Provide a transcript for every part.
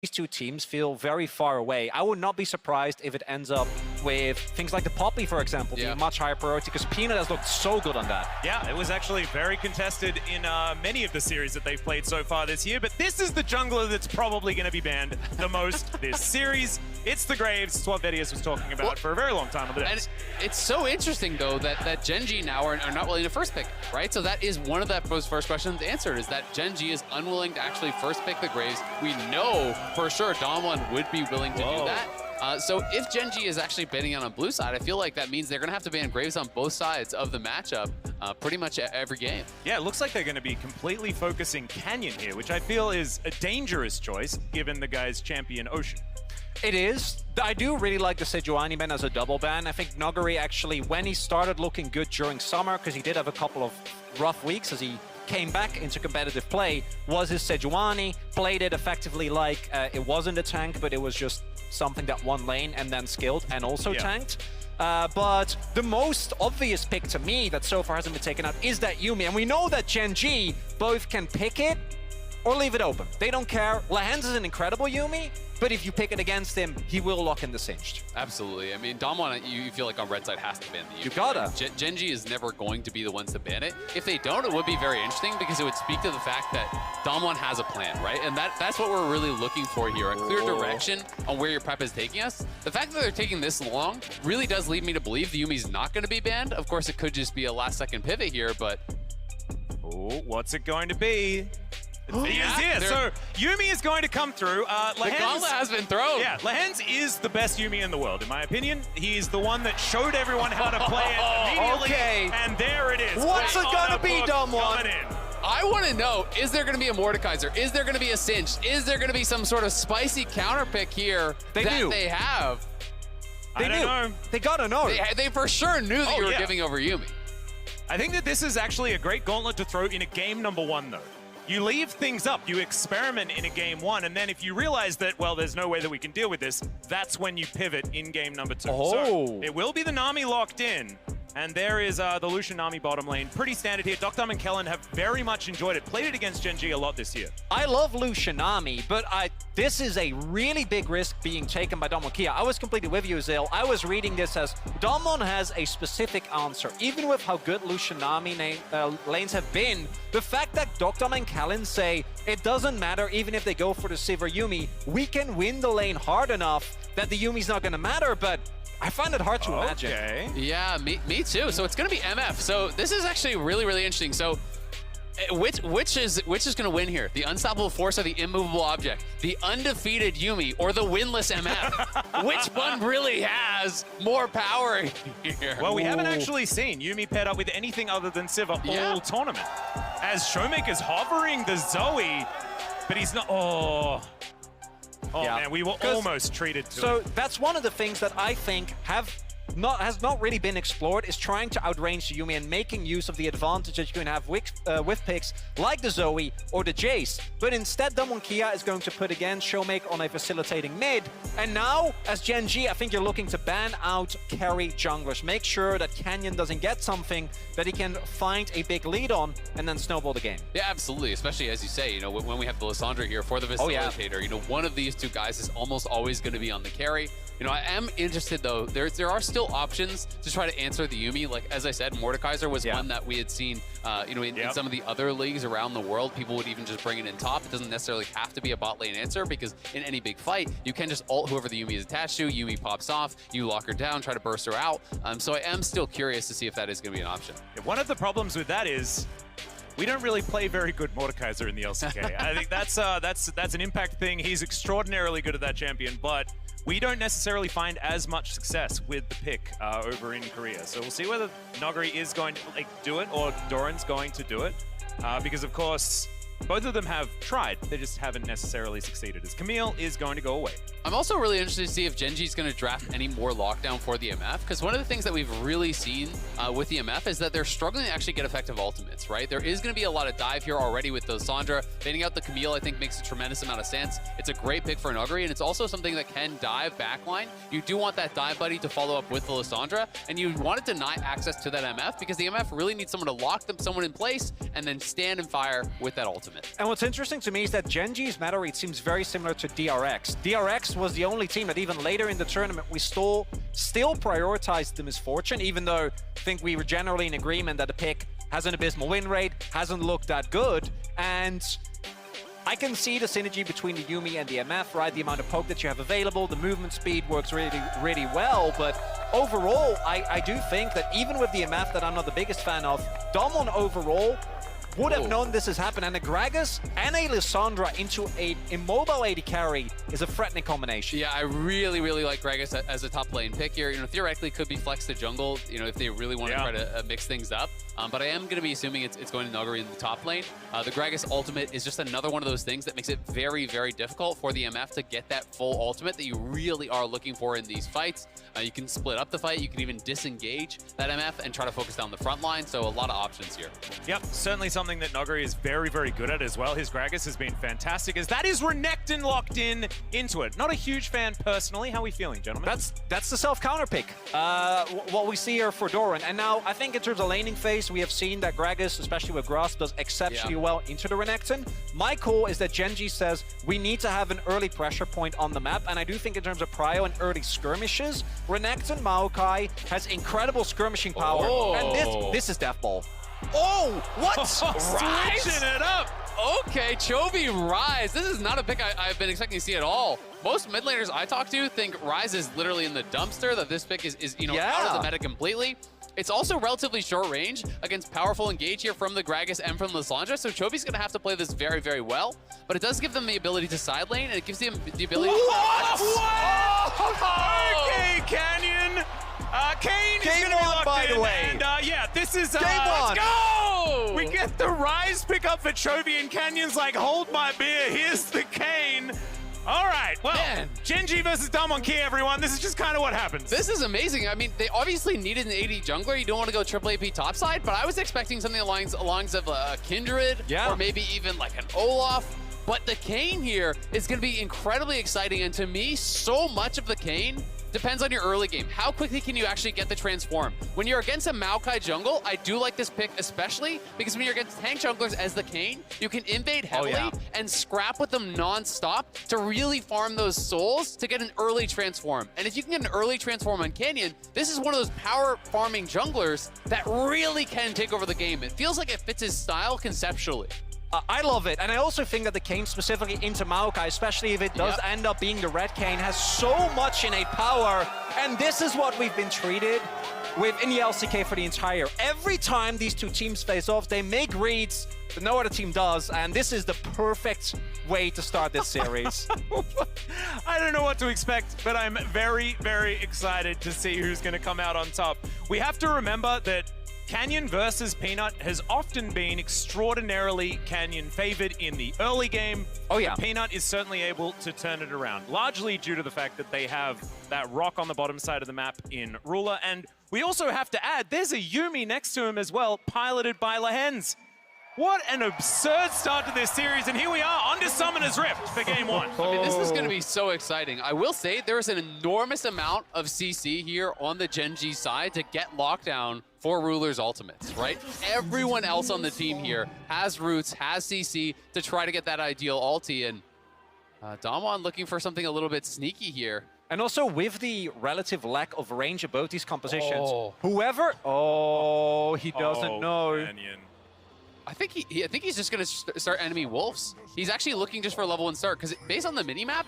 these two teams feel very far away. I would not be surprised if it ends up with things like the Poppy, for example, being much higher priority, because Peanut has looked so good on that. Yeah, it was actually very contested in many of the series that they've played so far this year, but this is the jungler that's probably going to be banned the most this series. It's the Graves. It's what Vedius was talking about for a very long time on the decks. And it's so interesting, though, that Gen G now are not willing to first pick, right? So that is one of those first questions answered, is that Gen G is unwilling to actually first pick the Graves. We know for sure Damwon would be willing to do that. So if Gen G is actually banning on blue side, I feel like that means they're going to have to ban Graves on both sides of the matchup pretty much every game. Yeah, it looks like they're going to be completely focusing Canyon here, which I feel is a dangerous choice given the guy's champion Ocean. It is. I do really like the Sejuani ban as a double ban. I think Nuguri actually, when he started looking good during summer, because he did have a couple of rough weeks as he came back into competitive play, was his Sejuani, played it effectively like it wasn't a tank, but it was just something that won lane and then skilled and also tanked. But the most obvious pick to me that so far hasn't been taken out is that Yuumi. And we know that Gen G both can pick it or leave it open. They don't care. Lehends is an incredible Yuumi, but if you pick it against him, he will lock in the Singed. Absolutely. I mean, Damwon, you feel like on red side has to ban the Yuumi. You gotta. Gen G is never going to be the ones to ban it. If they don't, it would be very interesting because it would speak to the fact that Damwon has a plan, right? And that's what we're really looking for here, a clear direction on where your prep is taking us. The fact that they're taking this long really does lead me to believe the Yuumi's not going to be banned. Of course, it could just be a last-second pivot here, but... Oh, what's it going to be? He is here, so Yuumi is going to come through. The gauntlet has been thrown. Yeah, Lehends is the best Yuumi in the world, in my opinion. He's the one that showed everyone how to play it immediately, and there it is. What's it gonna be, Damwon? I want to know, is there going to be a Mordekaiser? Is there going to be a Cinch? Is there going to be some sort of spicy counter pick here they have? I don't know. They gotta know. They for sure knew that you were giving over Yuumi. I think that this is actually a great gauntlet to throw in a game number one, though. You leave things up, you experiment in a game one, and then if you realize that, well, there's no way that we can deal with this, that's when you pivot in game number two. So it will be the Nami locked in, and there is the Lucian Nami bottom lane. Pretty standard here. Dr. and Kellen have very much enjoyed it. Played it against Gen G a lot this year. I love Lucian Nami, but this is a really big risk being taken by Damwon Kia. I was completely with you, Zil. I was reading this as Damwon has a specific answer. Even with how good Lucian Nami lanes have been, the fact that Dr. and Kellen say it doesn't matter even if they go for the Sivir Yuumi, we can win the lane hard enough that the Yuumi's not going to matter, but I find it hard to imagine. Yeah, me too. So it's going to be MF. So this is actually really, really interesting. So which is going to win here? The unstoppable force or the immovable object? The undefeated Yuumi or the winless MF? Which one really has more power here? Well, we haven't actually seen Yuumi paired up with anything other than Sivir all tournament. As Showmaker's hovering the Zoe, but he's not... Oh, man, we were almost treated to So that's one of the things that I think has not really been explored, is trying to outrange the Yuumi and making use of the advantage that you can have with picks like the Zoe or the Jace. But instead, Damwon Kia is going to put again Showmaker on a facilitating mid. And now, as Gen G, I think you're looking to ban out carry junglers. Make sure that Canyon doesn't get something that he can find a big lead on and then snowball the game. Yeah, absolutely. Especially as you say, you know, when we have the Lissandra here for the facilitator, you know, one of these two guys is almost always going to be on the carry. You know, I am interested though. There are still options to try to answer the Yuumi. Like as I said, Mordekaiser was one that we had seen. You know, in some of the other leagues around the world, people would even just bring it in top. It doesn't necessarily have to be a bot lane answer because in any big fight, you can just ult whoever the Yuumi is attached to. Yuumi pops off, you lock her down, try to burst her out. So I am still curious to see if that is going to be an option. One of the problems with that is we don't really play very good Mordekaiser in the LCK. I think that's an impact thing. He's extraordinarily good at that champion, but we don't necessarily find as much success with the pick over in Korea. So we'll see whether Nuguri is going to do it or Doran's going to do it. Because of course, both of them have tried. They just haven't necessarily succeeded, as Camille is going to go away. I'm also really interested to see if Gen G's going to draft any more lockdown for the MF, because one of the things that we've really seen with the MF is that they're struggling to actually get effective ultimates, right? There is going to be a lot of dive here already with the Lissandra. Banning out the Camille, I think, makes a tremendous amount of sense. It's a great pick for Nuguri, and it's also something that can dive backline. You do want that dive buddy to follow up with the Lissandra, and you want to deny access to that MF, because the MF really needs someone to lock someone in place and then stand and fire with that ultimate. ultimate. And what's interesting to me is that Gen G's meta read seems very similar to DRX. DRX was the only team that even later in the tournament we still prioritized the Misfortune, even though I think we were generally in agreement that the pick has an abysmal win rate, hasn't looked that good, and I can see the synergy between the Yuumi and the MF, right? The amount of poke that you have available, the movement speed works really, really well, but overall, I do think that even with the MF that I'm not the biggest fan of, Damwon overall would have known this has happened, and a Gragas and a Lissandra into a immobile AD carry is a threatening combination. Yeah, I really, really like Gragas as a top lane pick here. You know, theoretically could be flexed to jungle, you know, if they really want to try to mix things up. But I am going to be assuming it's going to Nuguri in the top lane. The Gragas ultimate is just another one of those things that makes it very, very difficult for the MF to get that full ultimate that you really are looking for in these fights. You can split up the fight, you can even disengage that MF and try to focus down the front line, so a lot of options here. Yep, certainly something that Nuguri is very, very good at as well. His Gragas has been fantastic, as that is Renekton locked into it. Not a huge fan personally. How are we feeling, gentlemen? That's the self-counter pick, what we see here for Doran. And now, I think in terms of laning phase, we have seen that Gragas, especially with Grasp, does exceptionally well into the Renekton. My call is that Gen G says we need to have an early pressure point on the map, and I do think in terms of prio and early skirmishes, Renekton Maokai has incredible skirmishing power, and this is Death Ball. Oh, what? Switching it up. Okay, Chovy Rise. This is not a pick I've been expecting to see at all. Most mid laners I talk to think Rise is literally in the dumpster, that this pick is you know, out of the meta completely. It's also relatively short range against powerful engage here from the Gragas and from Lissandra, so Chovy's going to have to play this very, very well. But it does give them the ability to side lane, and it gives them the ability Okay, Canyon! Kane is going to be locked by the way. And yeah, this is... Game let's on. go! We get the Rise pickup for Chovy, and Canyon's like, hold my beer, here's the Kane. All right, well, Gen G versus Damwon Key, everyone. This is just kind of what happens. This is amazing. I mean, they obviously needed an AD jungler. You don't want to go triple AP topside, but I was expecting something along the lines of a Kindred, or maybe even like an Olaf. But the Kane here is going to be incredibly exciting, and to me, so much of the Kane depends on your early game. How quickly can you actually get the transform? When you're against a Maokai jungle, I do like this pick especially because when you're against tank junglers as the Kane, you can invade heavily and scrap with them non-stop to really farm those souls to get an early transform. And if you can get an early transform on Canyon, this is one of those power farming junglers that really can take over the game. It feels like it fits his style conceptually. I love it, and I also think that the Kane specifically into Maokai, especially if it does end up being the red Kane, has so much innate power, and this is what we've been treated with in the LCK for the entire. Every time these two teams face off, they make reads that no other team does, and this is the perfect way to start this series. I don't know what to expect, but I'm very, very excited to see who's going to come out on top. We have to remember that Canyon versus Peanut has often been extraordinarily Canyon favored in the early game. Peanut is certainly able to turn it around, largely due to the fact that they have that rock on the bottom side of the map in Ruler. And we also have to add, there's a Yuumi next to him as well, piloted by Lehens. What an absurd start to this series, and here we are, onto Summoner's Rift for game one. I mean, this is going to be so exciting. I will say there is an enormous amount of CC here on the Gen G side to get lockdown for Ruler's ultimates, right? Everyone else on the team here has roots, has CC to try to get that ideal ulti, and Damwon looking for something a little bit sneaky here. And also with the relative lack of range of both these compositions, whoever... he doesn't know. Canyon. I think he's just going to start enemy wolves. He's actually looking just for a level 1 start, because based on the mini-map,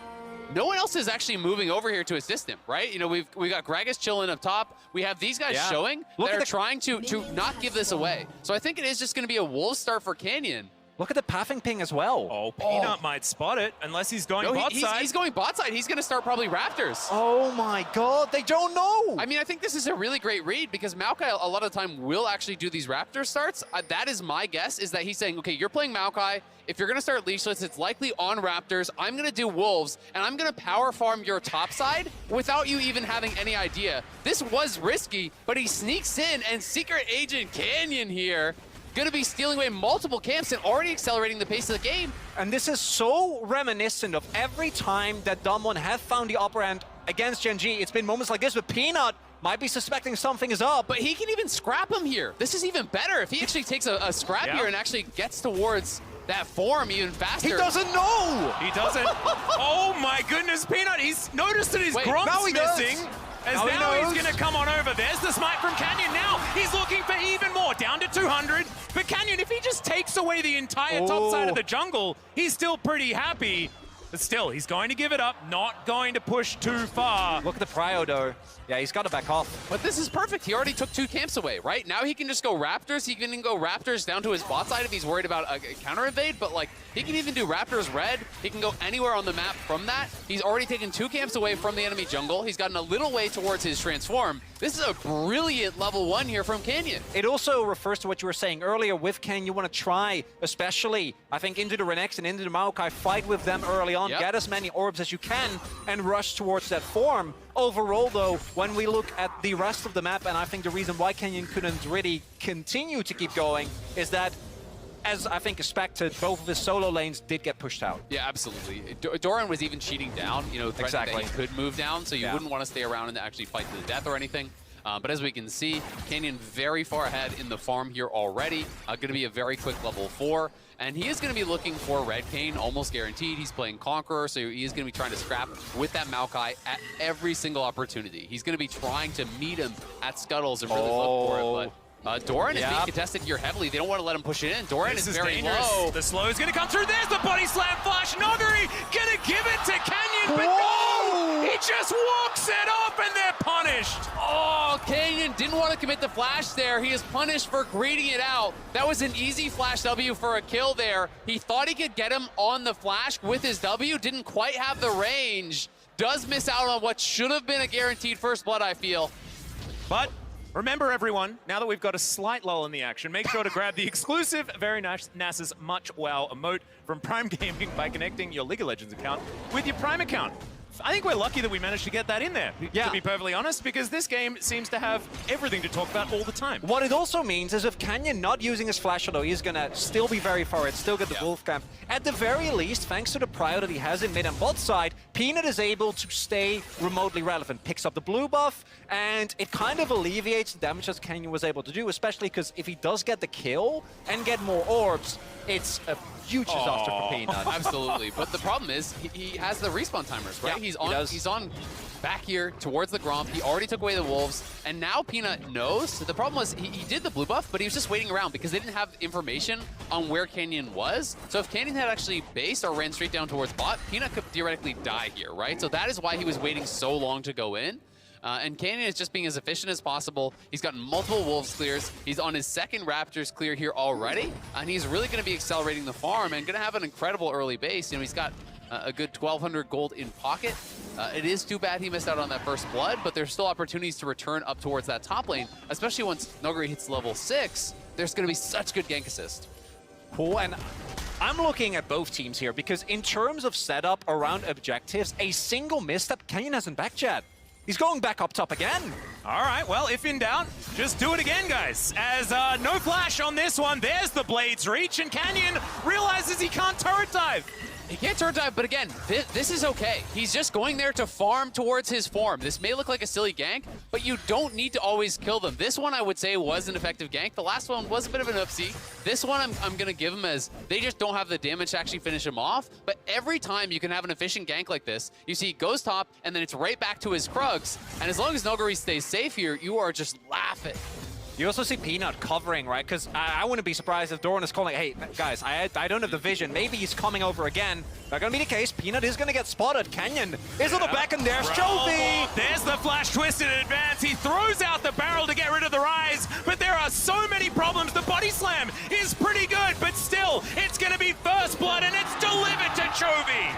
no one else is actually moving over here to assist him, right? You know, we got Gragas chilling up top. We have these guys showing that are trying to not give this away. So I think it is just going to be a wolf start for Canyon. Look at the pathing ping as well. Oh, Peanut might spot it, unless he's going bot side. He's going bot side. He's going to start probably Raptors. Oh my god, they don't know! I mean, I think this is a really great read because Maokai a lot of the time will actually do these Raptor starts. That is my guess, is that he's saying, okay, you're playing Maokai. If you're going to start Leashless, it's likely on Raptors. I'm going to do Wolves, and I'm going to power farm your top side without you even having any idea. This was risky, but he sneaks in, and Secret Agent Canyon here going to be stealing away multiple camps and already accelerating the pace of the game. And this is so reminiscent of every time that Damwon have found the upper hand against Gen G. It's been moments like this with Peanut. Might be suspecting something is up. But he can even scrap him here. This is even better if he actually takes a scrap here and actually gets towards that form even faster. He doesn't know! He doesn't. Oh my goodness, Peanut, he's noticed that his Gromp's missing. As now he's going to come on over. There's the smite from Canyon. Now he's looking for even more, down to 200. But Canyon, if he just takes away the entire top side of the jungle, he's still pretty happy. But still, he's going to give it up, not going to push too far. Look at the prio, though. Yeah, he's got to back off. But this is perfect. He already took 2 camps away, right? Now he can just go Raptors. He can go Raptors down to his bot side if he's worried about a counter invade. But, like, he can even do Raptors red. He can go anywhere on the map from that. He's already taken 2 camps away from the enemy jungle. He's gotten a little way towards his transform. This is a brilliant level 1 here from Canyon. It also refers to what you were saying earlier with Ken. You want to try, especially, I think, into the Renex and into the Maokai, fight with them early on, get as many orbs as you can, and rush towards that form. Overall, though, when we look at the rest of the map, and I think the reason why Canyon couldn't really continue to keep going is that, as I think expected, both of his solo lanes did get pushed out. Yeah, absolutely. Doran was even cheating down, you know, threatening that he could move down, so you wouldn't want to stay around and actually fight to the death or anything. But as we can see, Canyon very far ahead in the farm here already. Going to be a very quick level 4. And he is going to be looking for Red Kayn, almost guaranteed. He's playing Conqueror, so he is going to be trying to scrap with that Maokai at every single opportunity. He's going to be trying to meet him at Scuttles and really look for it. But Doran is being contested here heavily. They don't want to let him push it in. Doran is very low. The slow is going to come through. There's the body slam flash. Noguri going to give it to Canyon, but no! He just walks it up and they're punished. Oh, Canyon didn't want to commit the flash there. He is punished for greeting it out. That was an easy flash W for a kill there. He thought he could get him on the flash with his W. Didn't quite have the range. Does miss out on what should have been a guaranteed first blood, I feel. But remember, everyone, now that we've got a slight lull in the action, make sure to grab the exclusive Very Nasa's Much Wow emote from Prime Gaming by connecting your League of Legends account with your Prime account. I think we're lucky that we managed to get that in there, to be perfectly honest, because this game seems to have everything to talk about all the time. What it also means is if Canyon not using his flash, although he's going to still be very far ahead, still get the Wolf Camp, at the very least, thanks to the prio that he has in mid and bot side, Peanut is able to stay remotely relevant. Picks up the blue buff, and it kind of alleviates the damage that Canyon was able to do, especially because if he does get the kill and get more orbs, it's a huge disaster for Peanut. Absolutely. But the problem is he has the respawn timers, right? Yeah, he's on back here towards the Gromp. He already took away the Wolves, and now Peanut knows. The problem was he did the blue buff, but he was just waiting around because they didn't have information on where Canyon was. So if Canyon had actually based or ran straight down towards bot, Peanut could theoretically die here, right? So that is why he was waiting so long to go in. And Canyon is just being as efficient as possible. He's gotten multiple Wolves clears. He's on his second Raptors clear here already. And he's really going to be accelerating the farm and going to have an incredible early base. You know, he's got a good 1,200 gold in pocket. It is too bad he missed out on that first blood, but there's still opportunities to return up towards that top lane, especially once Noguri hits level 6. There's going to be such good gank assist. Cool, and I'm looking at both teams here because in terms of setup around objectives, a single misstep, Canyon hasn't backchat. He's going back up top again. All right, well, if in doubt, just do it again, guys. As no flash on this one, there's the Blade's reach, and Canyon realizes he can't turret dive. He can't turret dive, but again, this is okay. He's just going there to farm towards his form. This may look like a silly gank, but you don't need to always kill them. This one, I would say, was an effective gank. The last one was a bit of an oopsie. This one, I'm going to give him as they just don't have the damage to actually finish him off. But every time you can have an efficient gank like this, you see he goes top, and then it's right back to his Krugs. And as long as Noguri stays safe here, you are just laughing. You also see Peanut covering, right? Because I wouldn't be surprised if Doran is calling, hey, guys, I don't have the vision. Maybe he's coming over again. Not going to be the case. Peanut is going to get spotted. Canyon is on the back, and there's Chovy. There's the flash twist in advance. He throws out the barrel to get rid of the rise, but there are so many problems. The body slam is pretty good, but still, it's going to be first blood, and it's delivered to Chovy.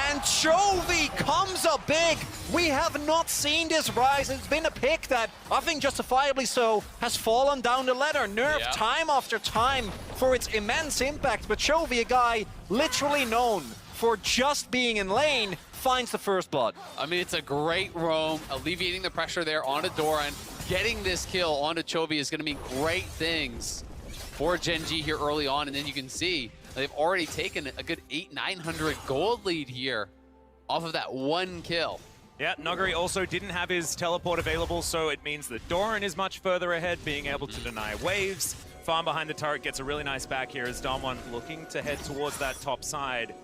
And Chovy comes up big. We have not seen this rise. It's been a pick that, I think justifiably so, has fallen down the ladder. Nerfed time after time for its immense impact. But Chovy, a guy literally known for just being in lane, finds the first blood. I mean, it's a great roam, alleviating the pressure there onto Doran. Getting this kill onto Chovy is going to mean great things for Gen G here early on. And then you can see they've already taken a good 800-900 gold lead here off of that one kill. Yeah, Noguri also didn't have his teleport available, so it means that Doran is much further ahead, being able to deny waves. Farm behind the turret gets a really nice back here as Damwon looking to head towards that top side.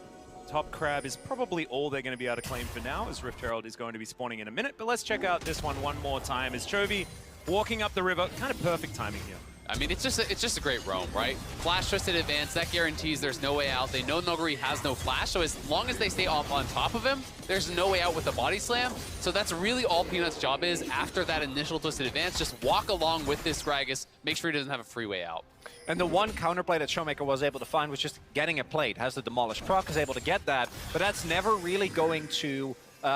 Top crab is probably all they're going to be able to claim for now, as Rift Herald is going to be spawning in a minute. But let's check out this one more time as Chovy walking up the river. Kind of perfect timing here. I mean, it's just a great roam, right? Flash Twisted Advance, that guarantees there's no way out. They know Noguri has no flash, so as long as they stay off on top of him, there's no way out with the body slam. So that's really all Peanut's job is after that initial Twisted Advance. Just walk along with this Gragas, make sure he doesn't have a free way out. And the one counterplay that Showmaker was able to find was just getting a plate. Has the Demolish proc, is able to get that, but that's never really going to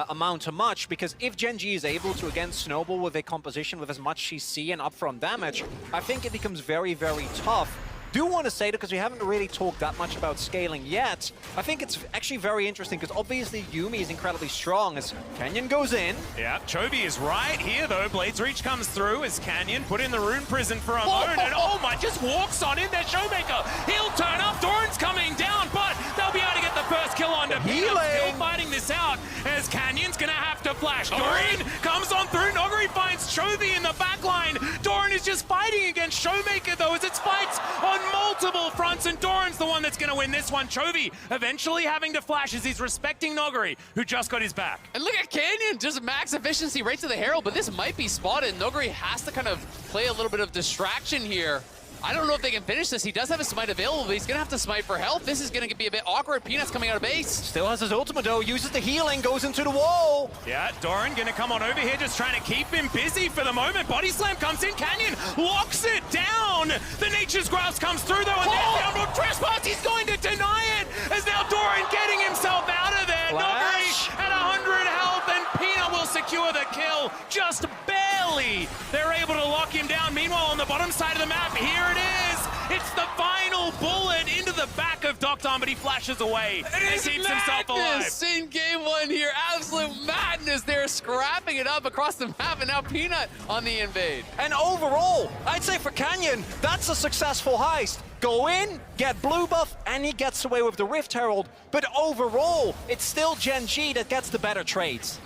amount to much, because if Gen G is able to again snowball with a composition with as much CC and upfront damage, I think it becomes very, very tough. Do want to say that because we haven't really talked that much about scaling yet, I think it's actually very interesting because obviously Yuumi is incredibly strong as Canyon goes in. Yeah, Chovy is right here though. Blades Reach comes through as Canyon put in the Rune Prison for a moment, and oh my, just walks on in there, Showmaker. He'll turn up, Doran's coming down, but they'll be able to get the first kill on Peanut. Still fighting this out as Canyon's gonna have to flash. Doran comes on through, Noguri finds Chovy in the back line. Doran is just fighting against Showmaker though as it's fights on multiple fronts, and Doran's the one that's going to win this one. Chovy eventually having to flash as he's respecting Noguri, who just got his back. And look at Canyon, just max efficiency right to the Herald, but this might be spotted. Noguri has to kind of play a little bit of distraction here. I don't know if they can finish this. He does have a smite available, but he's going to have to smite for health. This is going to be a bit awkward. Peanut's coming out of base. Still has his ultimate though, uses the healing, goes into the wall. Yeah, Doran going to come on over here, just trying to keep him busy for the moment. Body Slam comes in, Canyon locks it down. The Nature's Grasp comes through though, and there's the Umbral Trespass. He's going to deny it, as now Doran getting himself out of there. Noguri at 100 health, and Peanut will secure the kill, just barely. They're able to lock him down. Meanwhile, on the bottom side of the map, here it is. It's the final bullet into the back of Docton, but he flashes away and keeps himself alive. In game one here, absolute madness. They're scrapping it up across the map, and now Peanut on the invade. And overall, I'd say for Canyon, that's a successful heist. Go in, get blue buff, and he gets away with the Rift Herald. But overall, it's still Gen G that gets the better trades.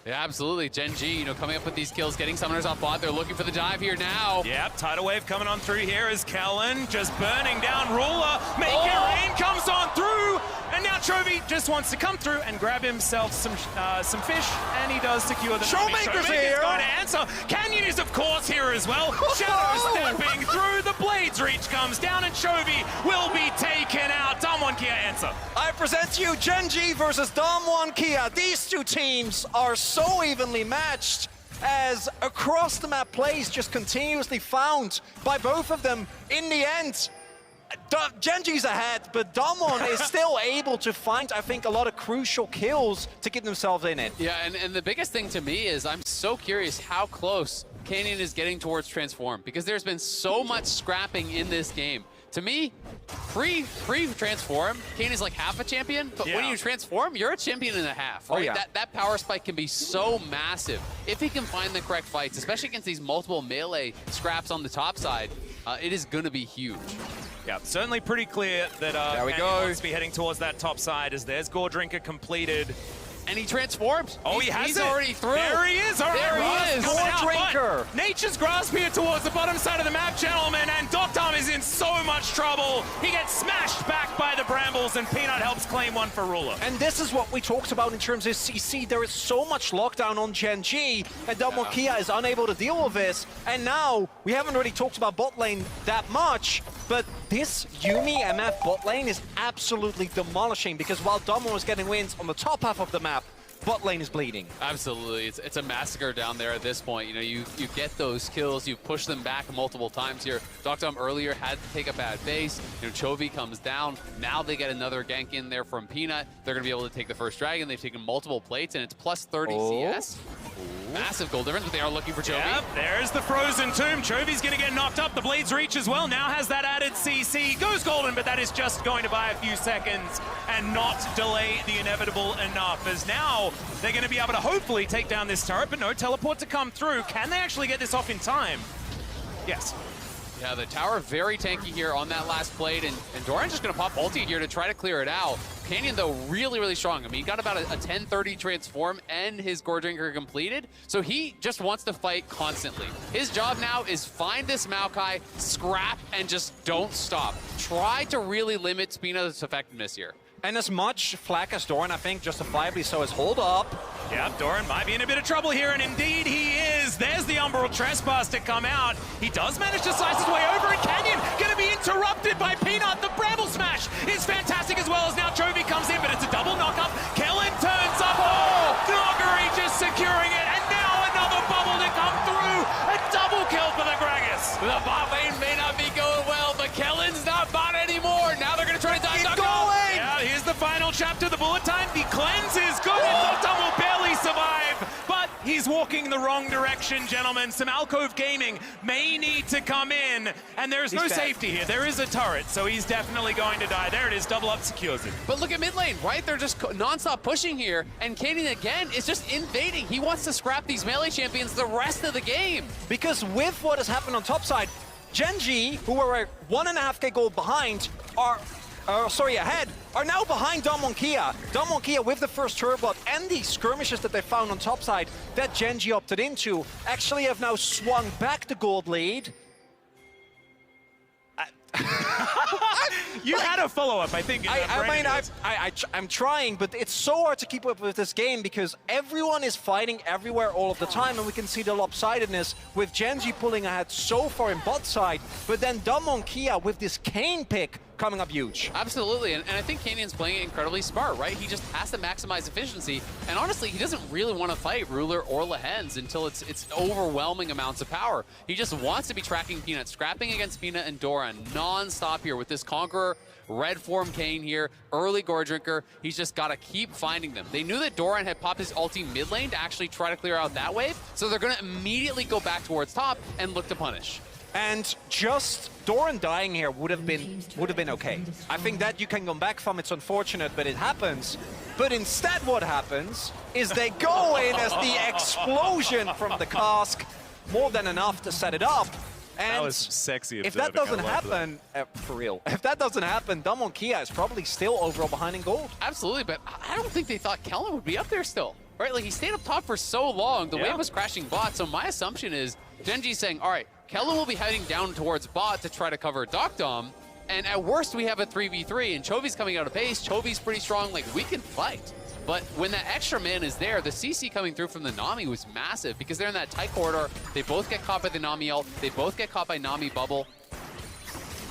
Yeah, absolutely. Gen G, coming up with these kills, getting summoners off bot. They're looking for the dive here now. Yep, Tidal Wave coming on through here as Kellen just burning down Ruler. Make it rain comes on through. And now Chovy just wants to come through and grab himself some fish, and he does secure the Showmaker's here. Going to answer. Canyon is, of course, here as well. Shadow stepping through. The Blades Reach comes down, and Chovy will be taken out. Damwon Kia answer. I present to you Gen G versus Damwon Kia. These two teams are so evenly matched as across the map plays just continuously found by both of them. In the end, Gen G's ahead, but Damwon is still able to find, I think, a lot of crucial kills to get themselves in it. Yeah, and the biggest thing to me is I'm so curious how close Canyon is getting towards Transform, because there's been so much scrapping in this game. To me, pre-transform, Kane is like half a champion, but when you transform, you're a champion and a half, right? Oh, yeah. That power spike can be so massive. If he can find the correct fights, especially against these multiple melee scraps on the top side, it is going to be huge. Yeah, certainly pretty clear that Canyon wants to be heading towards that top side, as there's Gore Drinker completed. And he transformed. Oh, he's already through. There he is. All right, there he is. Gore Drinker. Nature's Grasp here towards the bottom side of the map, gentlemen, and Docton is in so much trouble. He gets smashed back by the Brambles, and Peanut helps claim one for Ruler. And this is what we talked about in terms of CC. There is so much lockdown on Gen G, and Damwon Kia is unable to deal with this. And now, we haven't really talked about bot lane that much, but this Yuumi MF bot lane is absolutely demolishing, because while Damwon was getting wins on the top half of the map, bot lane is bleeding. Absolutely. It's a massacre down there at this point. You get those kills, you push them back multiple times here. Docton earlier had to take a bad base. Chovy comes down. Now they get another gank in there from Peanut. They're going to be able to take the first dragon. They've taken multiple plates, and it's plus 30 CS. Massive goal difference, but they are looking for Chovy. Yep, there's the Frozen Tomb. Chovy's going to get knocked up. The Blades Reach as well now has that added CC. Goes golden, but that is just going to buy a few seconds and not delay the inevitable enough, as now they're going to be able to hopefully take down this turret, but no teleport to come through. Can they actually get this off in time? Yes. Yeah, the tower very tanky here on that last plate, and Doran just going to pop ulti here to try to clear it out. Canyon, though, really, really strong. I mean, he got about a 10-30 transform and his Gore Drinker completed, so he just wants to fight constantly. His job now is find this Maokai, scrap, and just don't stop. Try to really limit Spina's effectiveness here. And as much flack as Doran, I think, justifiably so, is hold up. Yeah, Doran might be in a bit of trouble here, and indeed he is. There's the Umbral Trespass to come out. He does manage to slice his way over, and Canyon gonna be interrupted by Peanut. The Bramble Smash is fantastic as well, as now Chovy comes in, but it's a double knock-up. Kellen turns up. Oh, Noggery just securing it, and now another bubble to come through. A double kill for the Gragas. The bot lane may not be going well, but Kellen's not bot anymore. Now they're gonna try to dive It's going! Yeah, here's the final chapter. The bullet time, the cleanse is good, and Noctum will barely survive, but he's walking the wrong direction, gentlemen. Some Alcove Gaming may need to come in, and there's no safety here. There is a turret, so he's definitely going to die. There it is, double up secures it. But look at mid lane, right? They're just non-stop pushing here, and Canyon again is just invading. He wants to scrap these melee champions the rest of the game. Because with what has happened on top side, Gen.G, who were 1.5k gold behind, ahead, are now behind Damwon Kia. Damwon Kia with the first turbo and the skirmishes that they found on top side that Gen.G opted into actually have now swung back the gold lead. You had a follow-up, I think. I'm trying, but it's so hard to keep up with this game because everyone is fighting everywhere all of the time, and we can see the lopsidedness with Gen.G pulling ahead so far in bot side, but then Damwon Kia with this Kane pick coming up huge. Absolutely, and I think Canyon's playing it incredibly smart, right? He just has to maximize efficiency, and honestly, he doesn't really want to fight Ruler or Lehens until it's overwhelming amounts of power. He just wants to be tracking Peanut, scrapping against Peanut and Doran non-stop here with this Conqueror, red form Kane here, early Gore Drinker. He's just got to keep finding them. They knew that Doran had popped his ulti mid lane to actually try to clear out that wave, so they're going to immediately go back towards top and look to punish. And just Doran dying here would have been okay. I think that you can come back from. It's unfortunate, but it happens. But instead what happens is they go in as the explosion from the cask, more than enough to set it up. And that was sexy. If that doesn't happen, for real, if that doesn't happen, Damwon Kia is probably still overall behind in gold. Absolutely, but I don't think they thought Kellen would be up there still. Right, like he stayed up top for so long, the wave was crashing bot, so my assumption is Gen.G's saying, all right, Kellen will be heading down towards bot to try to cover Docdom, and at worst we have a 3v3, and Chovy's coming out of base, Chovy's pretty strong, like we can fight. But when that extra man is there, the CC coming through from the Nami was massive because they're in that tight corridor, they both get caught by the Nami ult, they both get caught by Nami bubble.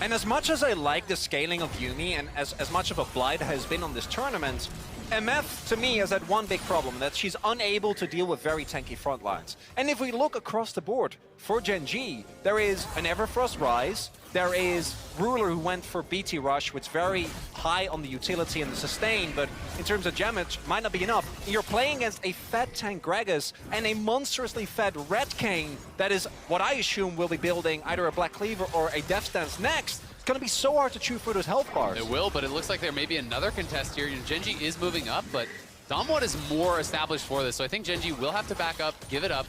And as much as I like the scaling of Yuumi, and as much of a blight has been on this tournament, MF, to me, has had one big problem, that she's unable to deal with very tanky front lines. And if we look across the board, for Gen.G, there is an Everfrost Rise, there is Ruler who went for BT Rush, which is very high on the utility and the sustain, but in terms of damage, might not be enough. You're playing against a fat tank Gragas and a monstrously fed Red Kane that is what I assume will be building either a Black Cleaver or a Death Stance next. It's going to be so hard to chew through those health bars. It will, but it looks like there may be another contest here. Gen.G is moving up, but Damwon is more established for this, so I think Gen.G will have to back up, give it up.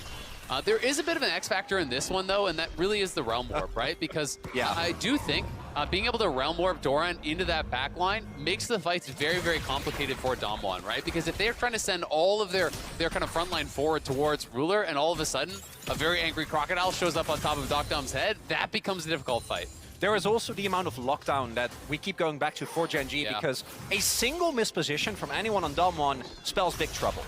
There is a bit of an X factor in this one, though, and that really is the Realm Warp, right? Because I do think being able to Realm Warp Doran into that backline makes the fights very, very complicated for Damwon, right? Because if they're trying to send all of their kind of front line forward towards Ruler, and all of a sudden a very angry Crocodile shows up on top of Docdom's head, that becomes a difficult fight. There is also the amount of lockdown that we keep going back to for Gen.G because a single misposition from anyone on Damwon spells big trouble.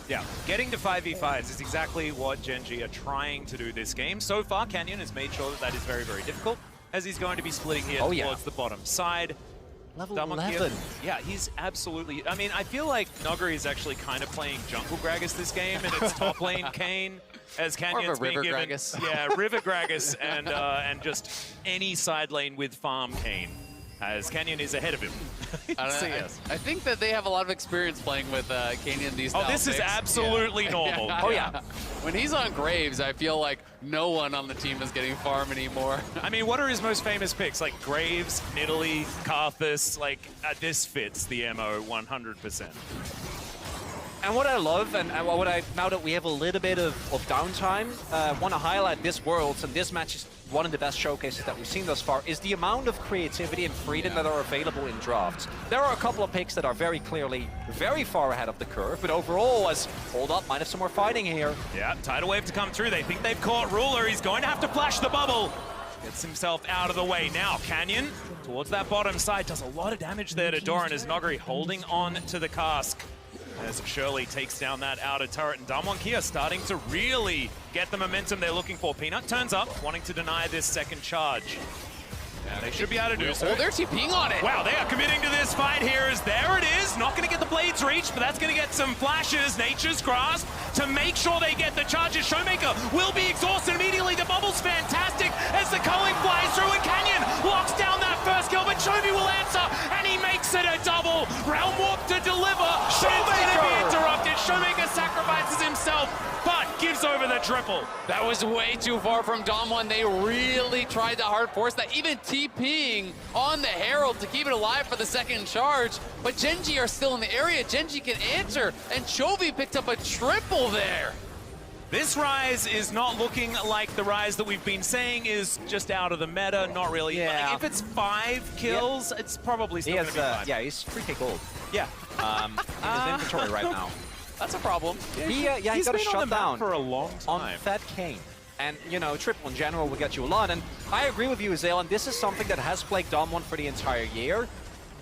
Yeah, getting to 5v5s is exactly what Gen.G are trying to do this game. So far, Canyon has made sure that is very, very difficult, as he's going to be splitting here towards the bottom side. Level 11. Yeah, he's absolutely... I mean, I feel like Noggery is actually kind of playing Jungle Gragas this game, and it's top lane Kane, as Canyon's being given... Gragas. Yeah, River Gragas, and just any side lane with farm Kane, as Canyon is ahead of him. I think that they have a lot of experience playing with Canyon these days. Oh, this is absolutely normal. When he's on Graves, I feel like no one on the team is getting farm anymore. I mean, what are his most famous picks? Like Graves, Nidalee, Karthus, like this fits the MO 100%. And what I love, and what now that we have a little bit of downtime, want to highlight this Worlds, and this match is one of the best showcases that we've seen thus far, is the amount of creativity and freedom that are available in drafts. There are a couple of picks that are very clearly very far ahead of the curve, but overall, as Hold Up might have some more fighting here. Yeah, tidal wave to come through. They think they've caught Ruler. He's going to have to flash the bubble. Gets himself out of the way. Now, Canyon, towards that bottom side, does a lot of damage there to Doran as Noguri holding on to the cask. As Shirley takes down that outer turret, and Damwon Kia starting to really get the momentum they're looking for. Peanut turns up, wanting to deny this second charge. And they should be able to do so. Oh, they're TPing on it. Wow, they are committing to this fight here as there it is. Not going to get the blades reach, but that's going to get some flashes. Nature's Grasp to make sure they get the charges. Showmaker will be exhausted immediately. The bubble's fantastic as the culling flies through, and Canyon locks down that first kill, but Chovy will answer, and he makes it a double. Realm Warp to deliver. Showmaker going to be interrupted. Showmaker sacrifices himself, but gives over the triple. That was way too far from Damwon. They really tried to hard force that, even TPing on the Herald to keep it alive for the second charge. But Genji are still in the area. Genji can answer, and Chovy picked up a triple there. This Rise is not looking like the Rise that we've been saying is just out of the meta. Not really. Yeah. Like, if it's 5 kills, it's probably still going to be fine. Yeah, he's 3K gold Yeah. in his inventory right now. That's a problem. He He's got a been on the map shutdown for a long on time. Fed Kane. And, you know, triple in general will get you a lot. And I agree with you, Azale, and this is something that has plagued Damwon for the entire year.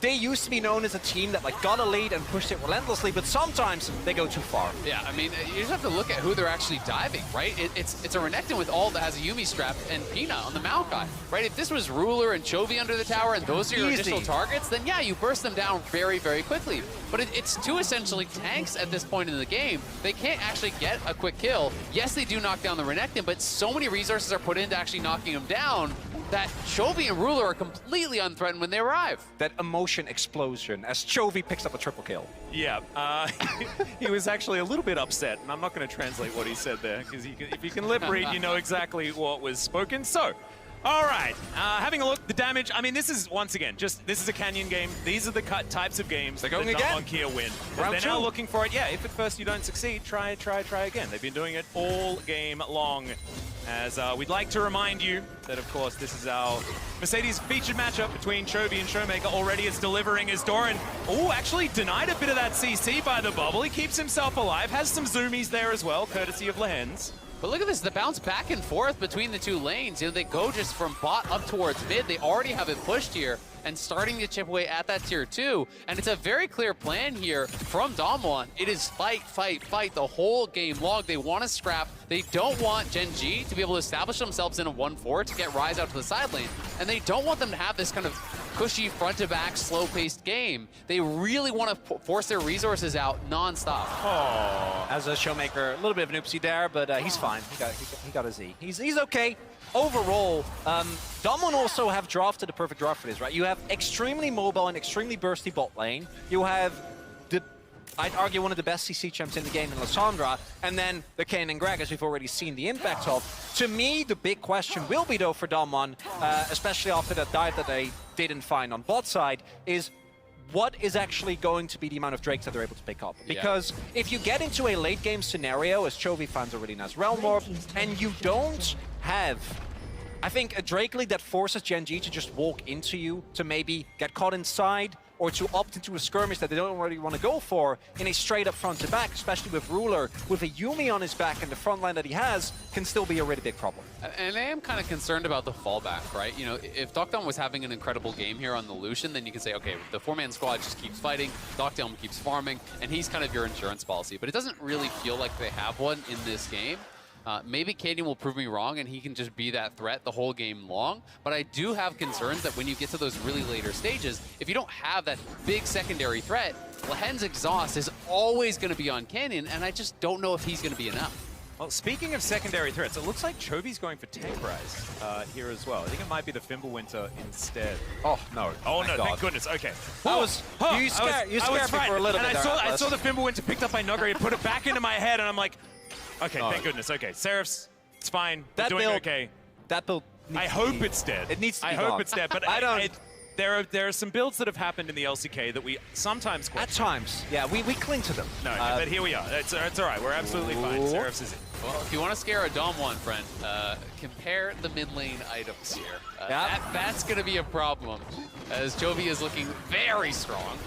They used to be known as a team that got a lead and pushed it relentlessly, but sometimes they go too far. Yeah, I mean, you just have to look at who they're actually diving, right? It's a Renekton with ult that has a Yuumi strap and Peanut on the Maokai, right? If this was Ruler and Chovy under the tower and those are your initial targets, then yeah, you burst them down very, very quickly. But it's two essentially tanks at this point in the game. They can't actually get a quick kill. Yes, they do knock down the Renekton, but so many resources are put into actually knocking them down that Chovy and Ruler are completely unthreatened when they arrive. That emotion explosion as Chovy picks up a triple kill. Yeah, he was actually a little bit upset, and I'm not going to translate what he said there, because if you can lip read, you know exactly what was spoken. So, all right, having a look, the damage, I mean, this is, once again, this is a Canyon game. These are the types of games that Damwon Kia win. They're now looking for it. Yeah, if at first you don't succeed, try again. They've been doing it all game long. As we'd like to remind you that, of course, this is our Mercedes featured matchup between Chovy and Showmaker. Already it's delivering as Doran, actually denied a bit of that CC by the bubble. He keeps himself alive, has some zoomies there as well, courtesy of Lehens. But look at this, the bounce back and forth between the two lanes. You know, they go just from bot up towards mid. They already have it pushed here and starting to chip away at that tier 2. And it's a very clear plan here from Damwon. It is fight, fight, fight the whole game long. They want to scrap. They don't want Genji to be able to establish themselves in a 1-4 to get Rise out to the side lane. And they don't want them to have this kind of cushy front-to-back, slow-paced game. They really want to force their resources out non-stop. Oh, as a Showmaker, a little bit of an oopsie there, but he's fine. He got a Z. He's okay. Overall, Damwon also have drafted the perfect draft for this, right? You have extremely mobile and extremely bursty bot lane. You have I'd argue one of the best CC champs in the game in Lissandra, and then the Kayn and Greg, as we've already seen the impact of. To me, the big question will be, though, for Damwon, especially after that dive that they didn't find on bot side, is what is actually going to be the amount of Drakes that they're able to pick up? Because if you get into a late game scenario, as Chovy finds a really nice Realm Warp, and you don't have, I think, a Drake lead that forces Genji to just walk into you, to maybe get caught inside, or to opt into a skirmish that they don't really want to go for in a straight-up front-to-back, especially with Ruler, with a Yuumi on his back and the front line that he has, can still be a really big problem. And I am kind of concerned about the fallback, right? You know, if Dokdom was having an incredible game here on the Lucian, then you can say, okay, the 4-man squad just keeps fighting, Dokdom keeps farming, and he's kind of your insurance policy. But it doesn't really feel like they have one in this game. Maybe Kaden will prove me wrong and he can just be that threat the whole game long, but I do have concerns that when you get to those really later stages, if you don't have that big secondary threat, Lehen's exhaust is always going to be on Canyon, and I just don't know if he's going to be enough. Well, speaking of secondary threats, it looks like Chovy's going for tank Rise here as well. I think it might be the Fimbulwinter instead. Oh, no. Oh, no, God. Thank goodness. Okay. You scared me for a little bit there, I saw the Fimbulwinter picked up by Nuggery and put it back into my head, and I'm like, okay, thank goodness. Okay, Seraphs, it's fine. They're doing okay. That build I hope it's dead. It needs to be I hope it's dead, but I don't... there are some builds that have happened in the LCK that we sometimes question. At times, yeah, we cling to them. No, but here we are. It's all right. We're absolutely fine. Seraphs is in. Well, if you want to scare a Dom 1, friend, compare the mid lane items here. That's going to be a problem, as Chovy is looking very strong.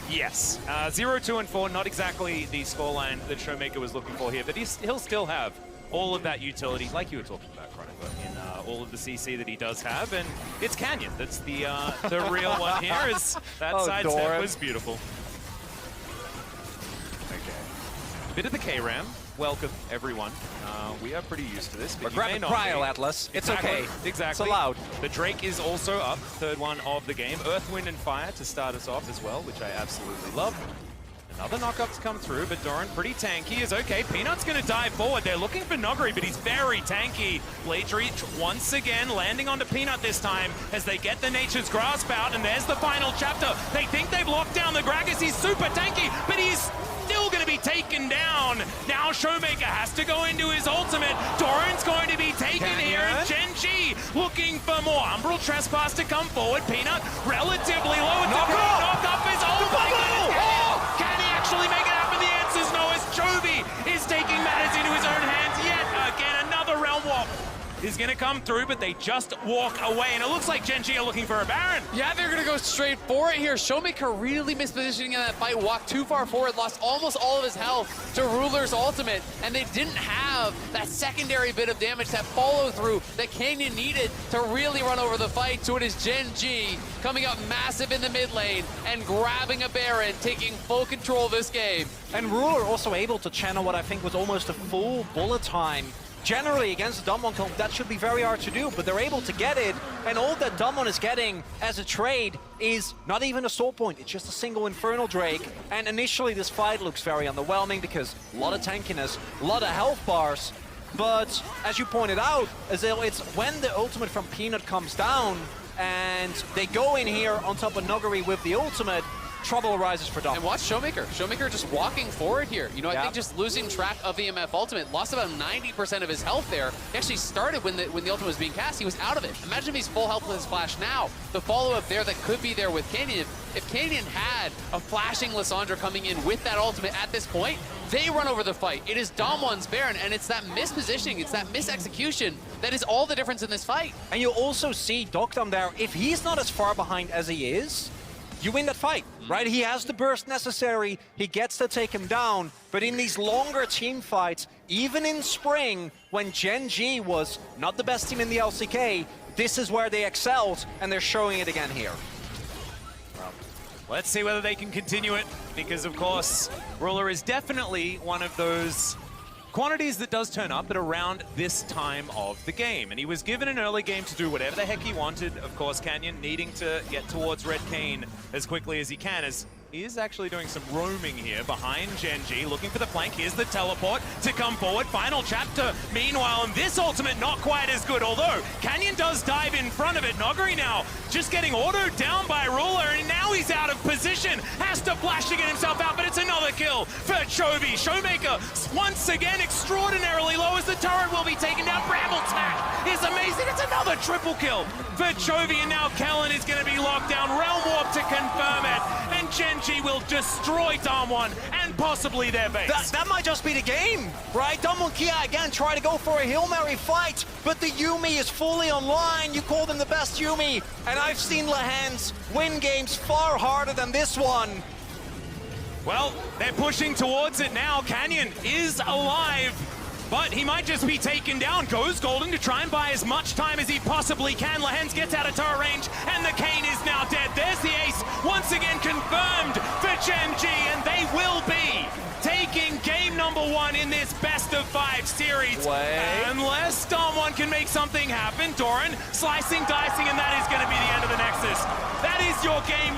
Yes. 0, 2, and 4, not exactly the scoreline that Showmaker was looking for here, but he'll still have all of that utility, like you were talking about, Chronicle, in all of the CC that he does have, and it's Canyon. That's the real one here. Is that sidestep was beautiful. Okay. Bit of the K-Ram. Welcome, everyone. We are pretty used to this, but we're grabbing Cryo, Atlas. It's okay. Exactly. It's allowed. The Drake is also up, third one of the game. Earth, Wind, and Fire to start us off as well, which I absolutely love. Another knockup's come through, but Doran pretty tanky is okay. Peanut's gonna dive forward. They're looking for Noguri, but he's very tanky. Blade Reach once again landing onto Peanut this time as they get the Nature's Grasp out, and there's the final chapter. They think they've locked down the Gragas. He's super tanky, but he's still going to be taken down. Now Showmaker has to go into his ultimate. Doran's going to be taken here, and Gen.G looking for more. Umbral Trespass to come forward. Peanut relatively low. Knock up is my goodness. Can he actually make it happen? The answer's no, as Chovy is taking matters into his own hands yet again. Another Realm Walk is going to come through, but they just walk away, and it looks like Gen.G are looking for a Baron. Yeah, they're going to go straight for it here. Showmaker really mispositioning in that fight, walked too far forward, lost almost all of his health to Ruler's ultimate, and they didn't have that secondary bit of damage, that follow-through that Canyon needed to really run over the fight. So it is Gen.G coming up massive in the mid lane and grabbing a Baron, taking full control of this game. And Ruler also able to channel what I think was almost a full bullet time. Generally, against the Dumbon comp, that should be very hard to do, but they're able to get it, and all that Dumbon is getting as a trade is not even a soul point, it's just a single Infernal Drake, and initially this fight looks very underwhelming because a lot of tankiness, a lot of health bars, but as you pointed out, Azil, it's when the ultimate from Peanut comes down, and they go in here on top of Noguri with the ultimate, trouble arises for Dom. And watch Showmaker. Showmaker just walking forward here. You know, I think just losing track of the MF ultimate, lost about 90% of his health there. He actually started when the ultimate was being cast. He was out of it. Imagine if he's full health with his flash now. The follow-up there that could be there with Canyon. If Canyon had a flashing Lissandra coming in with that ultimate at this point, they run over the fight. It is Dom 1's Baron, and it's that mispositioning, it's that misexecution that is all the difference in this fight. And you'll also see Dokdom there, if he's not as far behind as he is, you win that fight, right? He has the burst necessary, he gets to take him down, but in these longer team fights, even in spring, when Gen.G was not the best team in the LCK, this is where they excelled, and they're showing it again here. Well, let's see whether they can continue it, because of course, Ruler is definitely one of those quantities that does turn up at around this time of the game. And he was given an early game to do whatever the heck he wanted. Of course, Canyon needing to get towards Red Cane as quickly as he can, as he is actually doing some roaming here behind Gen.G, looking for the flank. Here's the teleport to come forward. Final chapter, meanwhile, and this ultimate not quite as good, although Canyon does dive in front of it. Noguri now just getting autoed down by Ruler, and now he's out of position. Has to flash to get himself out, but it's another kill for Chovy. Showmaker once again extraordinarily low as the turret will be taken down. Bramble Tack is amazing. It's another triple kill for Chovy, and now Kellen is going to be locked down. Realm Warp to confirm it, and Gen.G will destroy Dom1 and possibly their base. That might just be the game, right? Dom1 Kia again try to go for a Hail Mary fight, but the Yuumi is fully online. You call them the best Yuumi, and I've seen Lehans win games far harder than this one. Well, they're pushing towards it now. Canyon is alive, but he might just be taken down. Goes Golden to try and buy as much time as he possibly can. Lehens gets out of turret range, and the Kane is now dead. There's the ace, once again confirmed for Gen.G, and they will be taking game number 1 in this best-of-5 series. Unless Dom1 can make something happen. Doran slicing, dicing, and that is going to be the end of the Nexus. That is your game.